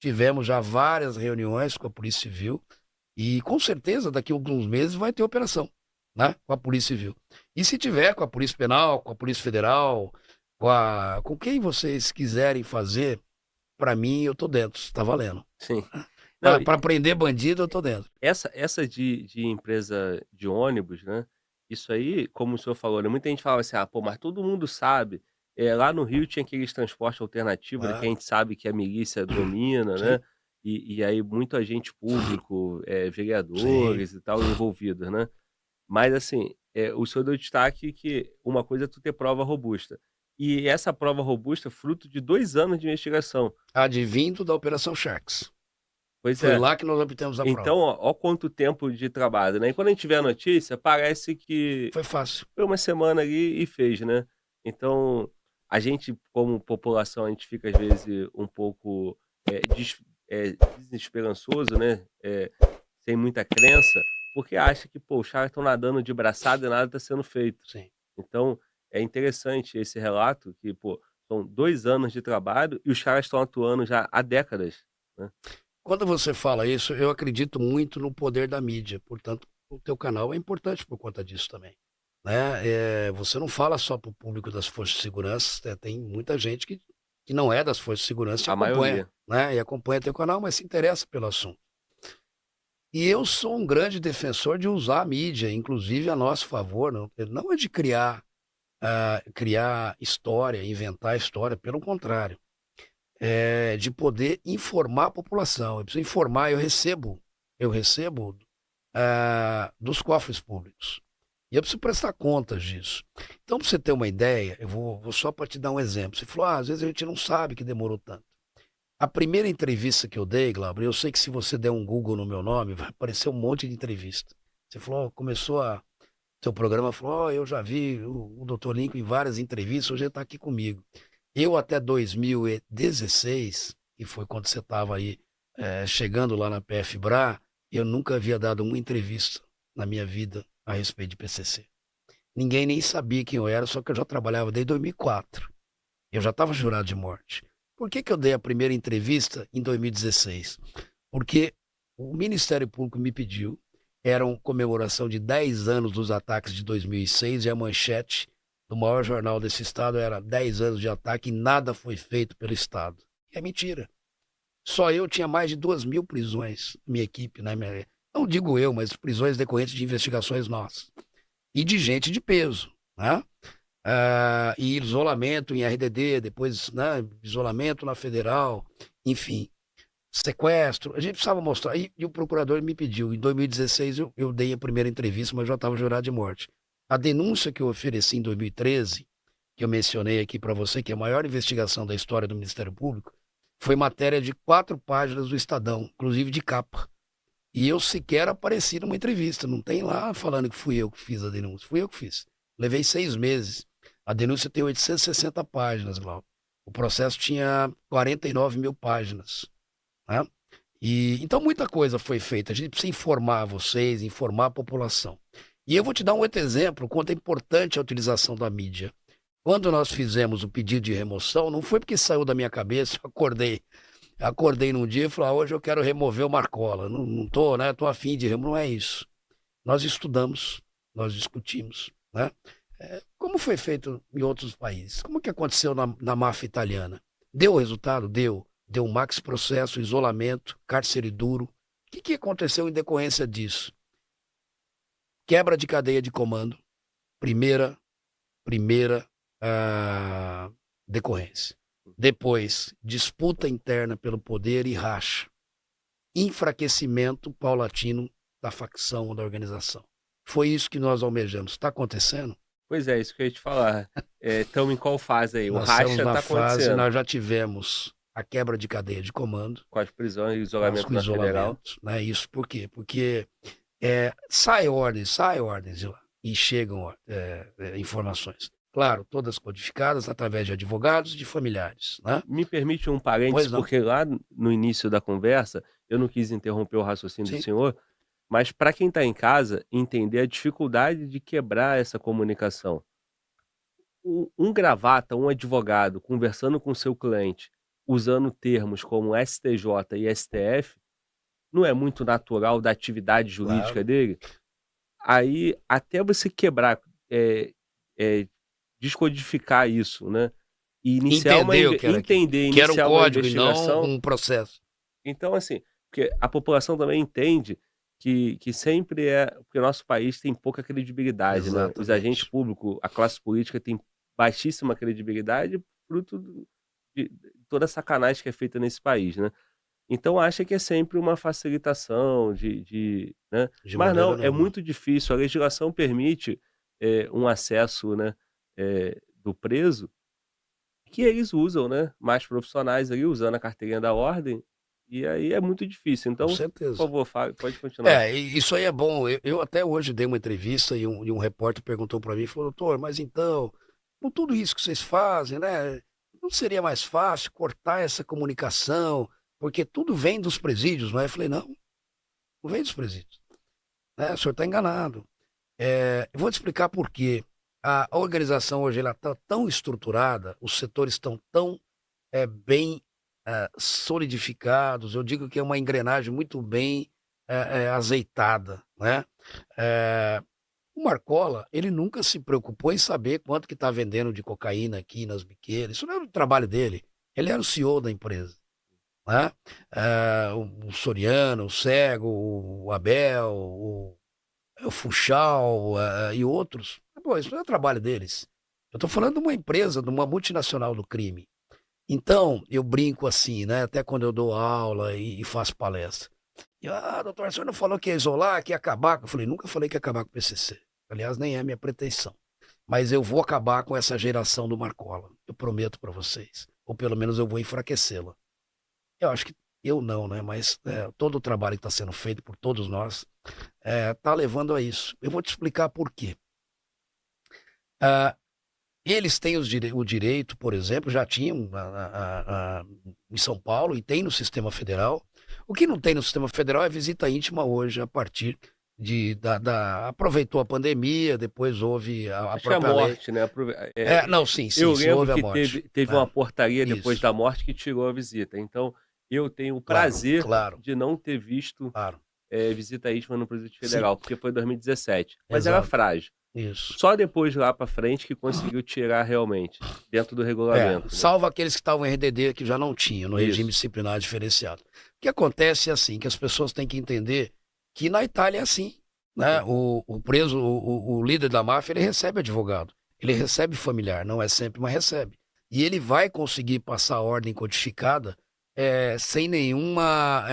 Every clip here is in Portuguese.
tivemos já várias reuniões com a Polícia Civil e com certeza daqui a alguns meses vai ter operação, né, com a Polícia Civil. E se tiver com a Polícia Penal, com a Polícia Federal, com quem vocês quiserem fazer, para mim eu tô dentro, está valendo. Sim. Não, Para prender bandido eu tô dentro. essa de empresa de ônibus, né, isso aí, como o senhor falou, né, muita gente falava assim: "Ah, pô, mas todo mundo sabe". Lá no Rio tinha aqueles transporte alternativo, né, que a Ah, gente sabe que a milícia domina, sim, né, e aí muito agente público, sim. vereadores e tal envolvidos, né. Mas assim, o senhor deu destaque que uma coisa é tu ter prova robusta. E essa prova robusta é fruto de 2 anos de investigação. Advindo da Operação Sharks. Pois Foi é. lá que nós obtemos a prova. Então, ó quanto tempo de trabalho, né. E quando a gente vê a notícia, parece que Foi fácil. foi uma semana ali e fez, né. Então, a gente como população, a gente fica às vezes um pouco, desesperançoso, né, sem muita crença, porque acha que, pô, os caras estão nadando de braçada e nada está sendo feito. Sim. Então, é interessante esse relato que, pô, são 2 anos de trabalho e os caras estão atuando já há décadas, né. Quando você fala isso, eu acredito muito no poder da mídia, portanto, o teu canal é importante por conta disso também, né. Você não fala só para o público das forças de segurança, tem muita gente que não é das forças de segurança e te A acompanha, maioria. né, e acompanha teu canal, mas se interessa pelo assunto. E eu sou um grande defensor de usar a mídia, inclusive a nosso favor, não é de criar história, inventar história, pelo contrário. De poder informar a população. Eu preciso informar, eu recebo, dos cofres públicos. E eu preciso prestar contas disso. Então, para você ter uma ideia, eu vou só para te dar um exemplo. Você falou: às vezes a gente não sabe que demorou tanto. A primeira entrevista que eu dei, Glauber, eu sei que se você der um Google no meu nome, vai aparecer um monte de entrevista. Você falou: "Ó, começou a seu programa", falou: "Ó, eu já vi o doutor Lincoln em várias entrevistas, hoje ele está aqui comigo". Eu até 2016, que foi quando você estava aí, chegando lá na PFBRA, eu nunca havia dado uma entrevista na minha vida a respeito de PCC. Ninguém nem sabia quem eu era, só que eu já trabalhava desde 2004. Eu já estava jurado de morte. Por que que eu dei a primeira entrevista em 2016? Porque o Ministério Público me pediu, era uma comemoração de 10 anos dos ataques de 2006 e a manchete do maior jornal desse estado era 10 anos de ataque e nada foi feito pelo Estado. E é mentira. Só eu tinha mais de 2.000 prisões, minha equipe, né? Não digo eu, mas prisões decorrentes de investigações nossas. E de gente de peso, né? E isolamento em RDD, depois, né, isolamento na federal, enfim, sequestro. A gente precisava mostrar. E o procurador me pediu. Em 2016 eu dei a primeira entrevista, mas já estava jurado de morte. A denúncia que eu ofereci em 2013, que eu mencionei aqui para você, que é a maior investigação da história do Ministério Público, foi matéria de 4 páginas do Estadão, inclusive de capa. E eu sequer apareci numa entrevista. Não tem lá falando que fui eu que fiz a denúncia. Fui eu que fiz. Levei 6 meses. A denúncia tem 860 páginas, Glauco. O processo tinha 49.000 páginas, né? Então muita coisa foi feita. A gente precisa informar vocês, informar a população. E eu vou te dar um outro exemplo, quanto é importante a utilização da mídia. Quando nós fizemos o pedido de remoção, não foi porque saiu da minha cabeça, eu acordei num dia e falei: hoje eu quero remover o Marcola. Não, não tô, né? Tô afim de remover. Não é isso. Nós estudamos, nós discutimos, né? Como foi feito em outros países? Como que aconteceu na máfia italiana? Deu resultado? Deu. Deu um max processo, isolamento, cárcere duro. O que aconteceu em decorrência disso? Quebra de cadeia de comando, primeira decorrência. Depois, disputa interna pelo poder e racha. Enfraquecimento paulatino da facção da organização. Foi isso que nós almejamos. Está acontecendo? Pois é, isso que eu ia te falar. Estamos em qual fase aí? O Nós estamos racha na tá fase, acontecendo, nós já tivemos a quebra de cadeia de comando, com as prisões e com isolamento o na federal. isolamento, né? Isso por quê? Porque sai ordens de lá e chegam informações. Claro, todas codificadas através de advogados e de familiares, né? Me permite um parênteses, Pois não. porque lá no início da conversa, eu não quis interromper o raciocínio do Sim, senhor, mas para quem está em casa, entender a dificuldade de quebrar essa comunicação. Um gravata, um advogado conversando com o seu cliente, usando termos como STJ e STF, não é muito natural da atividade jurídica Claro. dele? Aí, até você quebrar, eh eh, descodificar isso, né, e Entendeu que era aquilo, que era um iniciar uma código e não investigação. um processo. Então, assim, porque a população também entende que sempre porque o nosso país tem pouca credibilidade, né, os agentes Exatamente. públicos, a classe política tem baixíssima credibilidade, fruto de toda a sacanagem que é feita nesse país, né. Então acha que é sempre uma facilitação né, De mas maneira não, é nenhuma. muito difícil, a legislação permite, um acesso, né, do preso, que eles usam, né, mais profissionais ali, usando a carteirinha da ordem, e aí é muito difícil. Com Então, por certeza. favor, fale, pode continuar. É, e isso aí é bom. Eu até hoje dei uma entrevista e um repórter perguntou para mim, falou: "Doutor, mas então, com tudo isso que vocês fazem, né, não seria mais fácil cortar essa comunicação, porque tudo vem dos presídios, não é?" Eu falei: "Não, não vem dos presídios, né, o senhor está enganado. Eu vou te explicar por quê. A organização hoje ela está tão estruturada, os setores estão tão, bem, solidificados, eu digo que é uma engrenagem muito bem, azeitada, né. Eh, o Marcola, ele nunca se preocupou em saber quanto que está vendendo de cocaína aqui nas biqueiras, isso não era o trabalho dele, ele era o CEO da empresa, né. O Soriano, o Cego, o Abel, o Funchal, e outros, pô, isso não é o trabalho deles. Eu estou falando de uma empresa, de uma multinacional do crime. Então, eu brinco assim, né, até quando eu dou aula e faço palestra. Doutor, o senhor não falou que ia isolar, que ia acabar com", eu falei: "Nunca falei que ia acabar com o PCC. Aliás, nem é a minha pretensão. Mas eu vou acabar com essa geração do Marcola, eu prometo para vocês, ou pelo menos eu vou enfraquecê-la". Eu acho que eu não, né, mas, todo o trabalho que está sendo feito por todos nós, tá levando a isso. Eu vou te explicar por quê. Ah, eles têm o direito, por exemplo, já tinham em São Paulo e tem no sistema federal. O que não tem no sistema federal é visita íntima hoje, a partir aproveitou a pandemia, depois houve a Acho que é a própria lei. morte, né, Não, sim, sim, eu sim, lembro houve a que morte. teve É, uma portaria depois isso. da morte que tirou a visita, então eu tenho o Claro, prazer claro, de não ter visto, claro. visita íntima no Presídio Sim, Federal, porque foi em 2017, mas era exato, frágil. isso. Só depois lá pra frente que conseguiu tirar realmente, dentro do regulamento, né. Salvo aqueles que estavam em RDD, que já não tinham, no regime Isso. disciplinar diferenciado. O que acontece é assim, que as pessoas têm que entender que na Itália é assim, né, o preso, o líder da máfia, ele recebe advogado, ele recebe familiar, não é sempre, mas recebe. E ele vai conseguir passar a ordem codificada, sem nenhuma,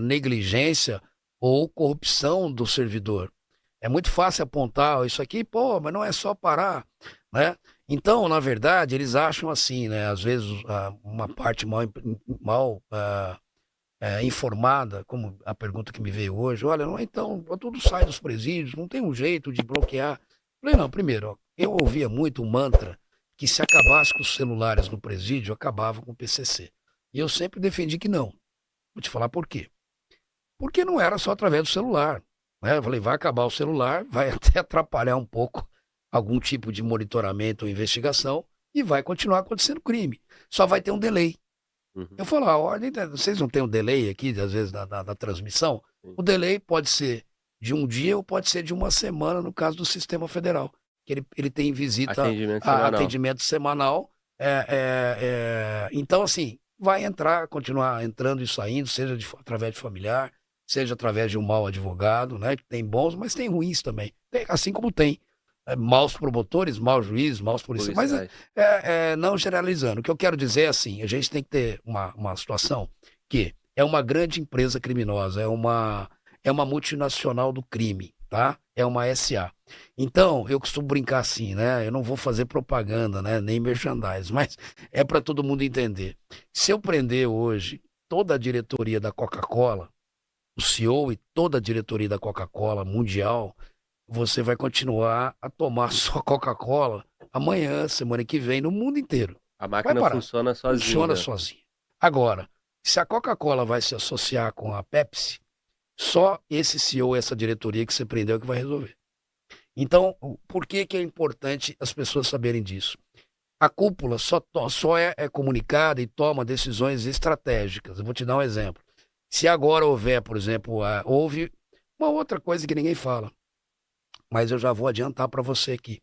negligência ou corrupção do servidor. É muito fácil apontar: "Ó, isso aqui, pô, mas não é só parar", né. Então, na verdade, eles acham assim, né, às vezes, uma parte mal, informada, como a pergunta que me veio hoje: "Olha, não é então, tudo sai dos presídios, não tem um jeito de bloquear?" Falei: "Não, primeiro, ó, eu ouvia muito um mantra que se acabasse com os celulares no presídio, acabava com o PCC. E eu sempre defendi que não. Vou te falar por quê. Porque não era só através do celular, né, eu falei: "Vai acabar o celular, vai até atrapalhar um pouco algum tipo de monitoramento ou investigação e vai continuar acontecendo crime, só vai ter um delay". Uhum. Eu falo: "A ordem vocês não têm um delay aqui, às vezes, da transmissão?" Sim. O delay pode ser de um dia ou pode ser de uma semana, no caso do sistema federal, que ele tem visita Atendimento a semanal. atendimento semanal, então, assim, vai entrar, continuar entrando e saindo, seja através de familiar, seja através de um mau advogado, né, que tem bons, mas tem ruins também. Tem, assim como tem, maus promotores, maus juízes, maus policiais, mas Policiais. não generalizando. O que eu quero dizer é assim, a gente tem que ter uma situação que é uma grande empresa criminosa, é uma multinacional do crime, tá? É uma SA. Então, eu costumo brincar assim, né? Eu não vou fazer propaganda, né? Nem merchandise, mas é para todo mundo entender. Se eu prender hoje toda a diretoria da Coca-Cola, o CEO e toda a diretoria da Coca-Cola mundial, você vai continuar a tomar só Coca-Cola amanhã, semana que vem, no mundo inteiro. A Vai máquina parar. funciona Funciona sozinha. sozinho. Agora, se a Coca-Cola vai se associar com a Pepsi, só esse CEO, essa diretoria que você prendeu é que vai resolver. Então, por que que é importante as pessoas saberem disso? A cúpula só é comunicada e toma decisões estratégicas. Eu vou te dar um exemplo. Se agora houver, por exemplo, houve uma outra coisa que ninguém fala, mas eu já vou adiantar para você aqui.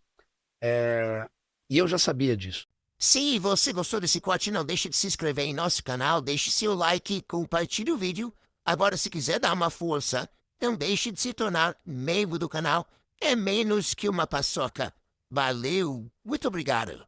E eu já sabia disso. Se você gostou desse corte, não deixe de se inscrever em nosso canal, deixe seu like, compartilhe o vídeo. Agora, se quiser dar uma força, não deixe de se tornar membro do canal. É menos que uma paçoca. Valeu, muito obrigado.